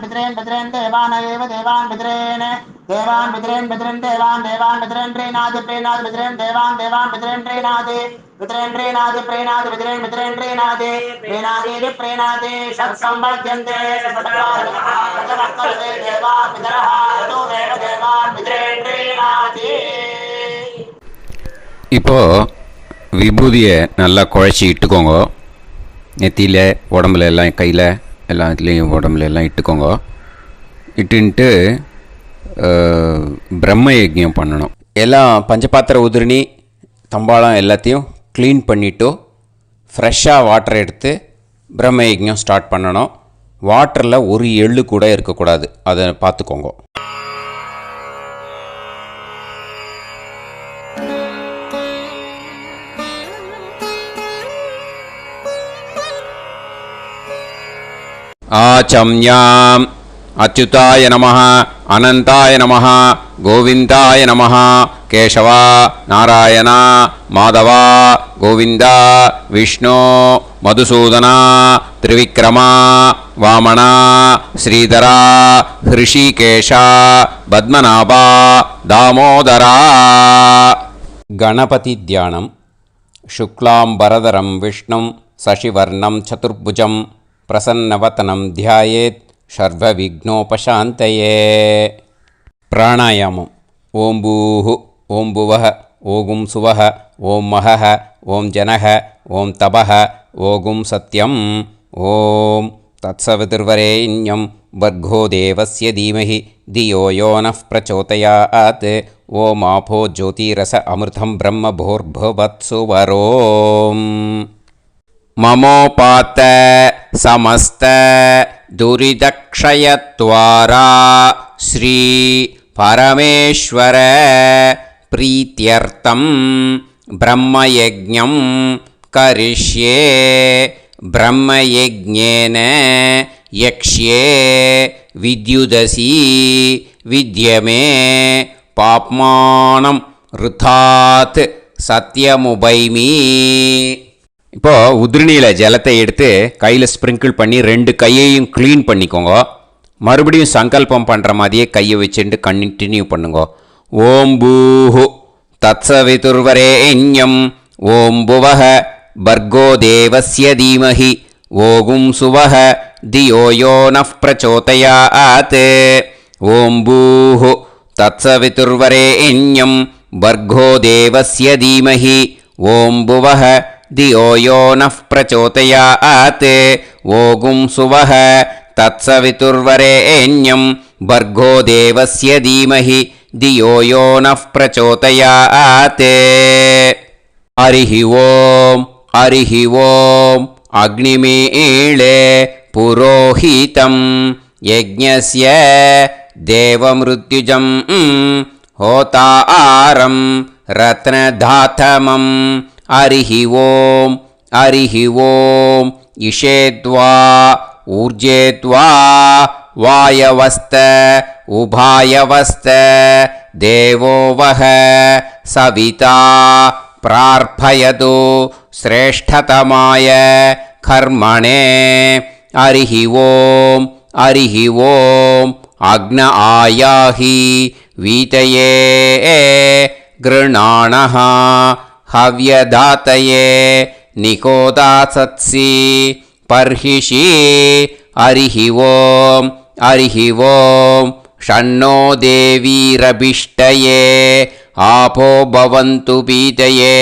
पितॄन् पितॄन् देवानैव देवान् पितॄन् देवान् पितॄन् पितॄन् देवान् देवान् पितॄन् प्रीणाति प्रीणाति पितॄन् देवान् देवान् पितॄन् प्रीणाति पितॄन् प्रीणाति प्रीणाति पितॄन् पितॄन् प्रीणाति प्रीणाति प्रीणाति षट्संवर्ध्यन्ते सत्तार्थे देवा पितरः तो देव देवान् पितॄन् प्रीणाति. இப்போ விபூதியை நல்லா குழச்சி இட்டுக்கோங்க. நெத்தியில் உடம்புல எல்லாம் கையில் எல்லாத்துலேயும் உடம்புல எல்லாம் இட்டுக்கோங்க. இட்டுன்ட்டு பிரம்ம யஜ்ஞம் பண்ணணும். எல்லாம் பஞ்சபாத்திர உதிரணி தம்பாளம் எல்லாத்தையும் க்ளீன் பண்ணிவிட்டு ஃப்ரெஷ்ஷாக வாட்டர் எடுத்து பிரம்ம யஜ்ஞம் ஸ்டார்ட் பண்ணணும். வாட்டரில் ஒரு எள்ளு கூட இருக்கக்கூடாது. அதை பார்த்துக்கோங்க. ஆச்சம்யாம் அச்சுதாய நமஹ அனந்தாய நமஹ கோவிந்தாய நமஹ கேசவா நாராயணா மாதவா கோவிந்தா விஷ்ணு மதுசூதனா திரிவிக்ரமா வாமனா ஸ்ரீதரா ஹிருஷிகேஷா பத்மநாபா தாமோதரா. கணபதி தியானம். சுக்லாம்பரதரம் விஷ்ணும் சசிவர்ணம் சதுர்புஜம் பிரசன்னவதனம் தியாயேத் சர்வவிக்னோபசாந்தயே. பிராணாயாமம். ஓம் பூஹு ஓம் புவஹ ஓகும் சுவஹ ஓம் மஹஹ ஓம் ஜனஹ ஓம் தபஹ ஓகும் சத்யம். ஓம் தத்சவிதுர்வரேண்யம் வர்கோ தேவஸ்ய தீமஹி தியோ யோ நः பிரச்சோதயாத். ஓம் ஆபோ ஜோதிரஸ அமிர்தம் பிரம்ம பூர்புவத்சு வரோம். மமோபாத்த சமஸ்த துரித க்ஷயத்வாரா ஸ்ரீ பரமேஸ்வர பிரீத்யர்த்தம் பிரம்மயஜ்ஞம் கரிஷ்யே பிரம்மயஜ்ஞேன யக்ஷ்யே வித்யுதசி வித்யமே பாப்மானம் ருதாத் சத்யமுபைமி. இப்போது உதிரணியில் ஜலத்தை எடுத்து கையில் ஸ்ப்ரிங்கிள் பண்ணி 2 கையையும் க்ளீன் பண்ணிக்கோங்க. மறுபடியும் சங்கல்பம் பண்ணுற மாதிரியே கையை வச்சுட்டு கண்டினியூ பண்ணுங்க. ஓம் பூஹு தத்சவிதுர்வரேண்யம் ஓம் புவஹ பர்கோ தேவஸ்ய தீமஹி ஓகும் சுவஹ தியோ யோ நஃப் பிரச்சோதயாத். ஓம் பூஹு தத்சவிதுர்வரேண்யம் பர்கோ தேவஸ்ய தீமஹி ஓம் புவஹ தியோ யோ நஃப் பிரச்சோதயாத். ஓகும் சுவஹ தத்சவிதுர்வரேண்யம் பர்கோ தேவஸ்ய தீமஹி தியோ யோ நஃப் பிரச்சோதயாத். ஹரிஹி ஓம் ஹரிஹி ஓம் அக்னிமீளே புரோஹிதம் யஜ்ஞஸ்ய தேவமிருத்யுஜம் ஹோதாரம் ரத்னதாதமம். ஹரிஹி ஓம் ஹரிஹி ஓம் இஷேத்வா ஊர்ஜேத்வா வாயவஸ்த உபாயவஸ்த தேவோ வஹ சவிதா பிரார்ப்பயது ஸ்ரேஷ்டதமாய கர்மணே. ஹரிஹி ஓம் ஹரிஹி ஓம் அக்ன ஆயாஹி வீதயே கிருணாணஹ ஹவ்யதாத்தயே நிகோதாசத்சி பர்ஹிஷி. ஹரிஹி ஓம் ஹரிஹி ஓம் ஷண்ணோ தேவீரபிஷ்டயே ஆபோ பவந்து பீதயே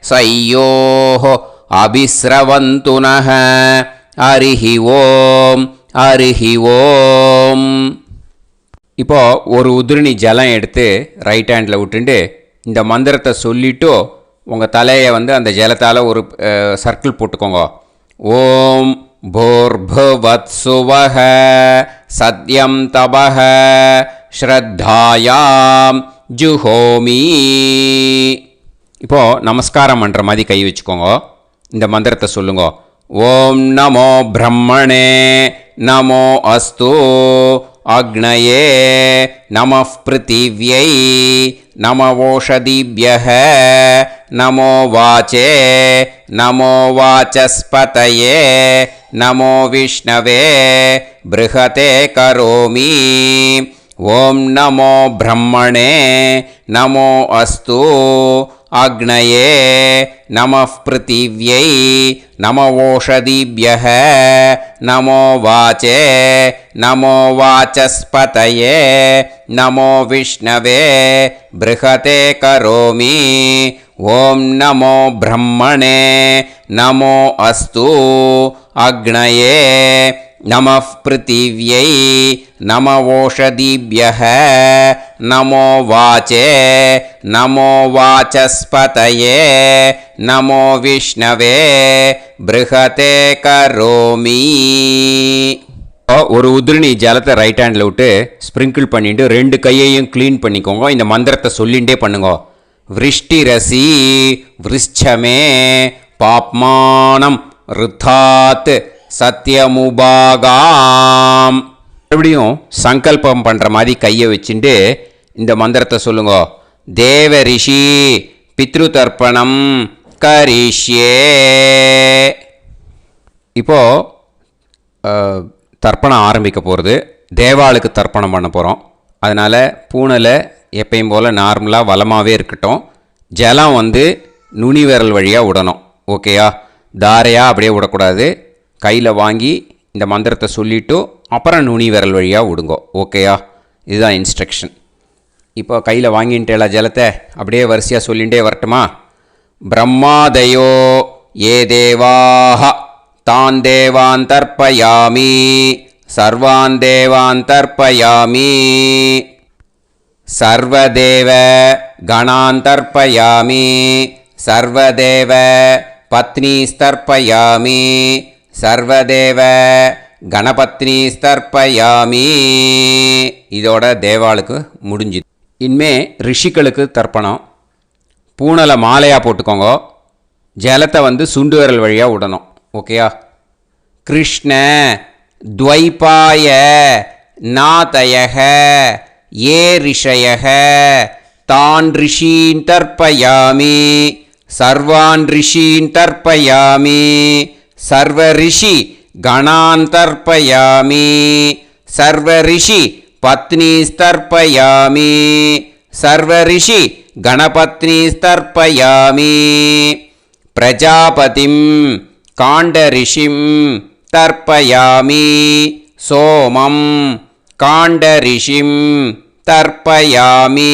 சய்யோஹ அபிஸ்ரவந்து நஹ. ஹரிஹி ஓம் ஹரிஹி ஓம். இப்போ ஒரு உதிரணி ஜலம் எடுத்து ரைட் ஹேண்டில் விட்டுண்டு இந்த மந்திரத்தை சொல்லிவிட்டு உங்கள் தலையை அந்த ஜலத்தால் ஒரு சர்க்கிள் போட்டுக்கோங்க. ஓம் பூர்புவத்சுவஹ சத்யம் தபஹ ஸ்ரத்தாயாம் ஜுஹோமி. இப்போது நமஸ்காரம் பண்ணுற மாதிரி கை வச்சுக்கோங்க. இந்த மந்திரத்தை சொல்லுங்க. ஓம் நமோ பிரம்மணே நமோ அஸ்து அக்னயே நமः பிருத்திவ்யை நமவோஷதிभ्यः நமோ வாச்சே நமோ வாசஸ்பதயே நமோ விஷ்ணவே ப்ருஹதே கரோமி. ஓம் நமோ பிரம்மணே நமோ அஸ்து அக்னயே நமः பிருத்திவ்யை நமவோஷதிभ्यः நமோ வாச்சே நமோ வாசஸ்பதயே நமோ விஷ்ணவே ப்ருஹதே கரோமி. ஓம் நமோ பிரம்மணே நமோ அஸ்து அக்னயே நமः பிருத்திவ்யை நமவோஷதிभ्यः நமோ வாச்சே நமோ வாசஸ்பதயே நமோ விஷ்ணவே ப்ருஹதே கரோமி. ஒரு உதிரணி ஜலத்தை ரைட் ஹேண்டில் விட்டு ஸ்ப்ரிங்கிள் பண்ணிட்டு 2 கையையும் க்ளீன் பண்ணிக்கோங்க. இந்த மந்திரத்தை சொல்லிகிட்டே பண்ணுங்க. விருஷ்டிரசி விருஷ்சமே பாப்மானம் ருத்தாத் சத்யமுபாகாம். மறுபடியும் சங்கல்பம் பண்ணுற மாதிரி கையை வச்சுட்டு இந்த மந்திரத்தை சொல்லுங்க. தேவ ரிஷி பித்ரு தர்ப்பணம் கரிஷ்யே. இப்போது தர்ப்பணம் ஆரம்பிக்க போகிறது. தேவாளுக்கு தர்ப்பணம் பண்ண போகிறோம். அதனால் பூனலை எப்பயும் போல் நார்மலாக வளமாகவே இருக்கட்டும். ஜலம் நுனி விரல் வழியாக விடணும். ஓகேயா? தாரையாக அப்படியே விடக்கூடாது. கையில் வாங்கி இந்த மந்திரத்தை சொல்லிவிட்டு அப்புறம் நுனி விரல் வழியாக விடுங்கோ. ஓகேயா? இதுதான் இன்ஸ்ட்ரக்ஷன். இப்போ கையில் வாங்கிட்டேல ஜலத்தை அப்படியே வரிசையாக சொல்லிகிட்டே வரட்டுமா? பிரம்மாதயோ ஏ தேவாஹ தான் தேவான் தர்ப்பயாமி சர்வான் தேவான் தர்ப்பயாமி சர்வதேவ கணான் தர்ப்பயாமி சர்வதேவ பத்னீஸ்தர்ப்பயாமி சர்வதேவ கணபத்னீஸ்தர்ப்பயாமி. இதோட தேவாளுக்கு முடிஞ்சுது. இனிமே ரிஷிகளுக்கு தர்ப்பணம். பூனலை மாலையாக போட்டுக்கோங்க. ஜலத்தை வந்து சுண்டு விரல் வழியாக விடணும். ஓகேயா? கிருஷ்ண துவைபாய நாதயக ஏ ரிஷயக தான் ரிஷீன் தர்ப்பயாமி சர்வான் ரிஷீன் தர்ப்பயாமி சர்வ ரிஷி கணான் தர்ப்பயாமி சர்வ ரிஷி பத்னீஸ்தர்ப்பயாமி சர்வ ரிஷி கணபத்னீஸ்தர்ப்பயாமி பிரஜாபதிம் காண்டரிஷிம் தர்ப்பயாமி சோமம் காண்டரிஷிம் தர்ப்பயாமி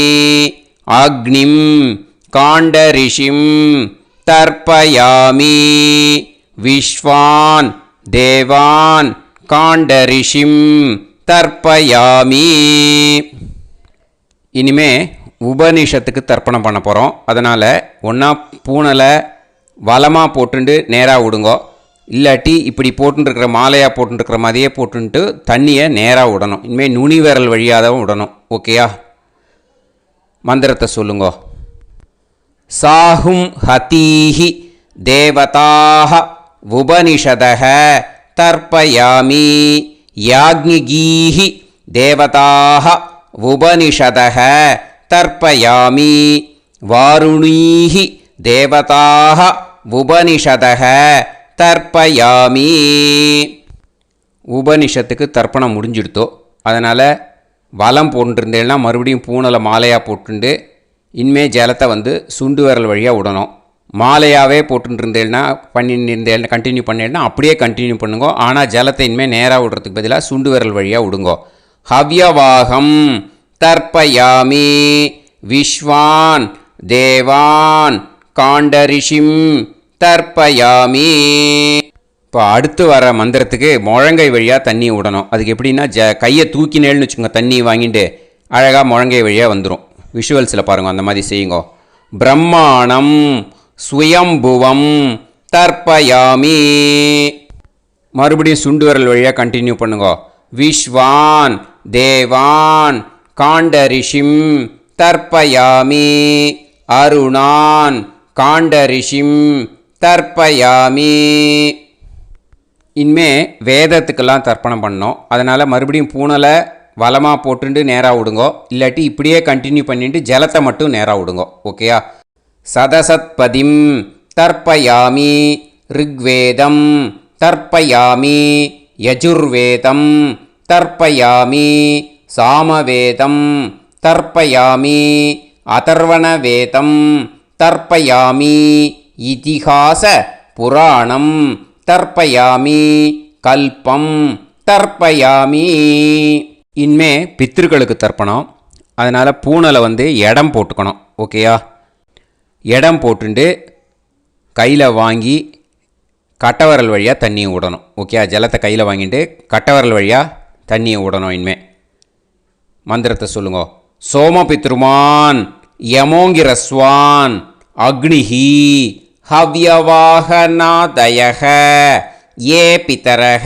அக்னிம் காண்டரிஷிம் தர்ப்பயாமி விஸ்வான் தேவான் காண்டரிஷிம் தர்ப்பயாமி. இனிமே உபனிஷத்துக்கு தர்ப்பணம் பண்ண போகிறோம். அதனால் ஒன்றா பூனலை வலமாக போட்டுண்டு நேராக விடுங்கோ. இல்லாட்டி இப்படி போட்டுருக்கிற மாலையாக போட்டுருக்கிற மாதிரியே போட்டுன்ட்டு தண்ணியை நேராக விடணும். இனிமேல் நுனி விரல் வழியாக தான் விடணும். ஓகேயா? மந்திரத்தை சொல்லுங்கோ. சாஹும் ஹதீஹி தேவதாக உபனிஷதக தர்ப்பயாமி யாக்ஞிகீஹி தேவதாக உபனிஷதக தர்ப்பயாமி வாருணீஹி தேவதாக உபனிஷதக தர்ப்பயாமி. உபனிஷத்துக்கு தர்ப்பணம் முடிஞ்சிடுத்தோ. அதனால் வலம் போட்டுருந்தேன்னா மறுபடியும் பூனலை மாலையாக போட்டுண்டு இனிமே ஜலத்தை வந்து சுண்டு விரல் வழியாக விடணும். மாலையாகவே போட்டுருந்தேன்னா பண்ணியிருந்தேன் கண்டினியூ பண்ணேன்னா அப்படியே கண்டினியூ பண்ணுங்க. ஆனால் ஜலத்தை இனிமேல் நேராக விடுறதுக்கு பதிலாக சுண்டு விரல் வழியாக விடுங்கோ. ஹவ்யவாகம் தர்ப்பயாமி விஸ்வான் தேவான் காண்டரிஷிம் தர்ப்பயாமி. இப்போ அடுத்து வர மந்திரத்துக்கு முழங்கை வழியாக தண்ணி விடணும். அதுக்கு எப்படின்னா கையை தூக்கினேன்னு வச்சுக்கோங்க, தண்ணி வாங்கிட்டு அழகாக முழங்கை வழியாக வந்துடும். விஷுவல்ஸில் பாருங்க, அந்த மாதிரி செய்யுங்க. பிரம்மாணம் சுயம்புவம் தர்ப்பயாமி. மறுபடியும் சுண்டு விரல் வழியாக கண்டினியூ பண்ணுங்க. விஸ்வான் தேவான் காண்டரிஷிம் தர்ப்பயாமி அருணான் காண்டரிஷிம் தர்ப்பயாமி. இனிமே வேதத்துக்கெல்லாம் தர்ப்பணம் பண்ணோம். அதனால் மறுபடியும் பூனலை வலமாக போட்டுண்டு நேராக விடுங்கோ. இல்லாட்டி இப்படியே கண்டினியூ பண்ணிட்டு ஜலத்தை மட்டும் நேராக விடுங்கோ. ஓகேயா? சதசத்பதிம் தர்ப்பயாமி ரிக்வேதம் தர்ப்பயாமி யஜுர்வேதம் தர்ப்பயாமி சாமவேதம் தர்ப்பயாமி அதர்வணவேதம் தர்ப்பயாமி இதிஹாச புராணம் தர்ப்பயாமி கல்பம் தர்ப்பயாமி. இனிமே பித்ருக்களுக்கு தர்ப்பணம். அதனால் பூனலை வந்து இடம் போட்டுக்கணும். ஓகேயா? இடம் போட்டுண்டு கையில் வாங்கி கட்டவரல் வழியாக தண்ணியை விடணும். ஓகேயா? ஜலத்தை கையில் வாங்கிட்டு கட்டவரல் வழியாக தண்ணியை விடணும். இனிமே மந்திரத்தை சொல்லுங்க. சோமபித்ருமான் யமோங்கிரஸ்வான் அக்னிஹி ஹவ்யவாகநாதயக ஏ பிதரக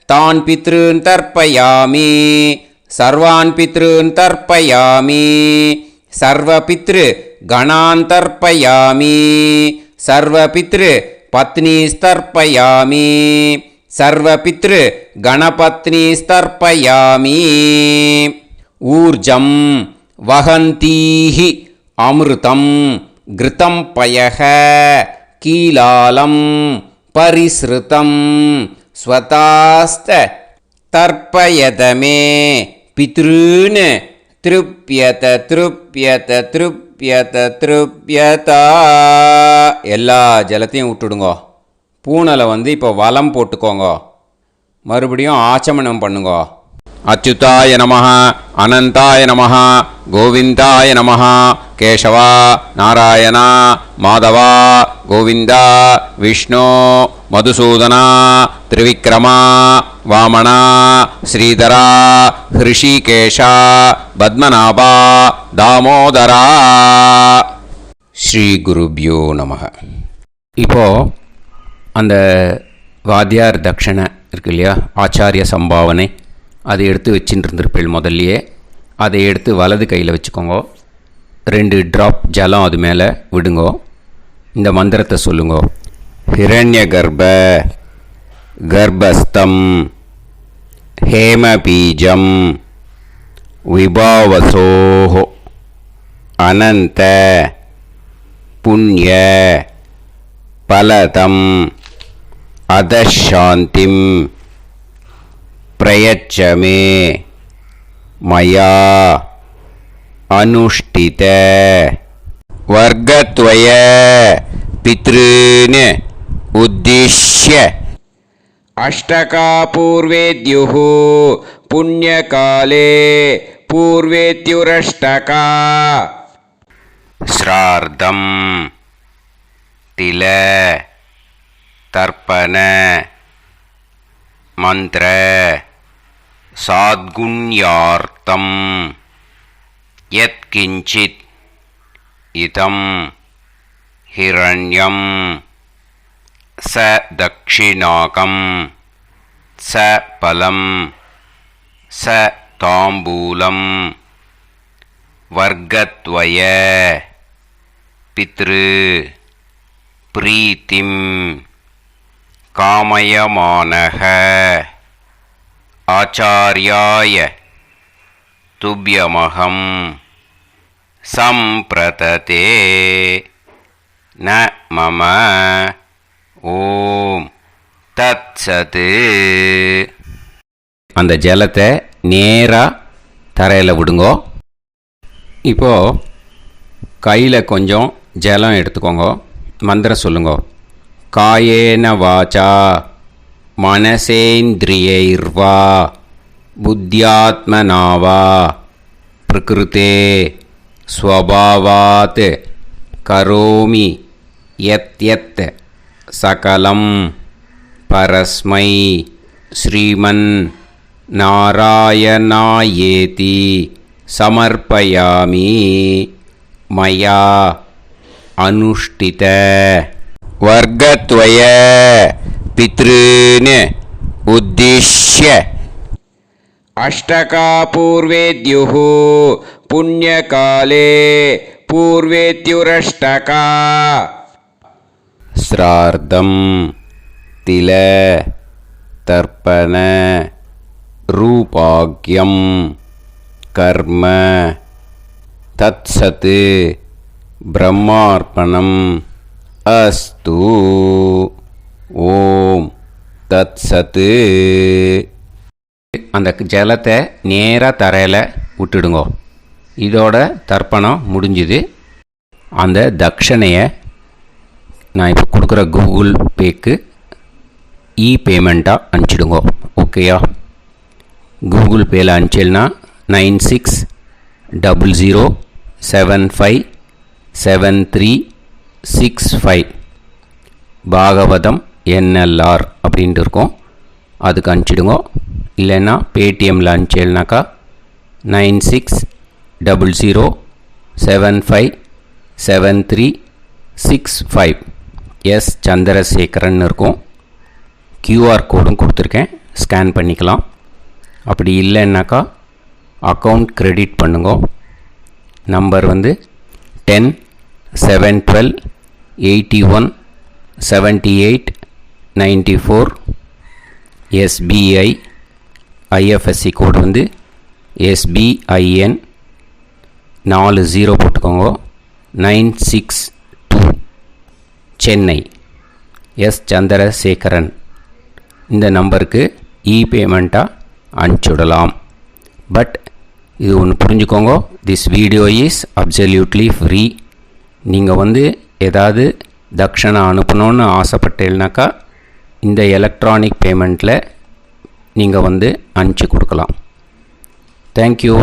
தான் பித்ருன் தர்ப்பயாமி சர்வான் பித்ருன் தர்ப்பயாமி சர்வ பித்ரு கணான் தர்ப்பயாமி சர்வ பித்ரு பத்னீஸ்தர்ப்பயாமி சர்வ பித்ரு கணபத்னீஸ்தர்ப்பயாமி. ஊர்ஜம் வஹந்தீஹி அமிர்தம் கிருதம் பயக கீலாலம் பரிஸ்ருதம் ஸ்வதாஸ்த தர்ப்பயதமே பித்ருன் திருப்யத திருப்யத திருப்யத திருப்யதா. எல்லா ஜலத்தையும் விட்டுடுங்கோ. பூனலை வந்து இப்போ வலம் போட்டுக்கோங்க. மறுபடியும் ஆச்சமனம் பண்ணுங்கோ. அச்சுதாய நமஹ அனந்தாய நமஹ கோவிந்தாய நமஹ கேசவா நாராயணா மாதவா கோவிந்தா விஷ்ணு மதுசூதனா திரிவிக்ரமா வாமனா ஸ்ரீதரா ஹிருஷிகேஷா பத்மநாபா தாமோதரா. ஸ்ரீ குருப்யோ நமஹ. இப்போது அந்த வாத்தியார் தட்சணை இருக்கு இல்லையா, ஆச்சாரிய சம்பாவனை, அதை எடுத்து வச்சுட்டு இருந்திருப்பேள் முதல்லையே. அதை எடுத்து வலது கையில் வச்சுக்கோங்க. 2 ட்ராப் ஜலம் அது மேலே விடுங்கோ. இந்த மந்திரத்தை சொல்லுங்கோ. ஹிரண்ய கர்ப்ப கர்ப்பஸ்தம் ஹேமபீஜம் விபாவசோஹோ அனந்த புண்ணிய பலதம் அதசாந்திம் பிரயச்சமே மயா அனுஷ்டித வர்க்கத்வய பித்ருன் உத்திஷ்ய अष्टकापूर्वेद्युः पुण्यकाले पूर्वेद्युरष्टका ஸ்ரார்த்தம் தில தர்ப்பண மந்திர சாத்குண்யார்த்தம் யத்கிஞ்சித் இதம் ஹிரண்யம் ச தக்ஷிணாகம் ச பலம் ச தாம்பூலம் வர்க்கத்வய பித்ரு பிரீத்திம் காமயமானஹ ஆச்சார்யாய துப்யமகம் சம்பிரததே ந மம ஓம் தத்சத். அந்த ஜலத்தை நேராக தரையில் விடுங்கோ. இப்போது கையில் கொஞ்சம் ஜலம் எடுத்துக்கோங்க. மந்திரம் சொல்லுங்க. காயேன வாச்சா மனசேந்திரியைர்வா புத்தியாத்மனாவா பிரகிருதே ஸ்வபாவாத் கரோமி யத் யத் சகலம் பரஸ்மை ஸ்ரீமன் நாராயணாயேதி சமர்ப்பயாமி மயா அனுஷ்டித வர்க்கத்வய பித்ருன் உத்திஷ்ய अष्टकापूर्वेद्युः पुण्यकाले पूर्वेद्युरष्टका ஸ்ரார்த்தம் தில தர்ப்பண ரூபாக்யம் கர்ம தத்சத் பிரம்மார்ப்பணம் அஸ்து. ஓம் தத்சத். அந்த ஜலத்தை நேராக தரையில் விட்டுடுங்கோ. இதோட தர்ப்பணம் முடிஞ்சுது. அந்த தட்சணையை நான் இப்போ கொடுக்குற கூகுள் பேக்கு பேமெண்ட்டாக அனுப்பிச்சிடுங்கோ. ஓகேயா? கூகுள் பேயில் அனுப்பிச்சில்னா 9600757365 பாகவதம் NLR அப்படின்ட்டு இருக்கோம். அதுக்கு அனுப்பிச்சிடுங்கோ. இல்லைன்னா பேடிஎம்மில் அனுப்பிச்சில்னாக்கா 9600757365 எஸ் சந்திரசேகரன் இருக்கும். QR கோடும் கொடுத்துருக்கேன், ஸ்கேன் பண்ணிக்கலாம். அப்படி இல்லைன்னாக்கா அக்கௌண்ட் கிரெடிட் பண்ணுங்க. நம்பர் வந்து 10-7-12-81-78-94. SBI IFSC கோடு வந்து SBIN 40 போட்டுக்கோங்க. 962 சென்னை. எஸ் சந்திரசேகரன். இந்த நம்பருக்கு பேமெண்ட்டாக அனுப்பிச்சுடலாம். பட் இது ஒன்று புரிஞ்சுக்கோங்க, this video is absolutely free. நீங்கள் வந்து ஏதாவது தட்சணை அனுப்பணுன்னு ஆசைப்பட்டேன்னாக்கா இந்த எலக்ட்ரானிக் பேமெண்ட்டில் நீங்கள் வந்து அனுப்பிச்சி கொடுக்கலாம். தேங்க்யூ.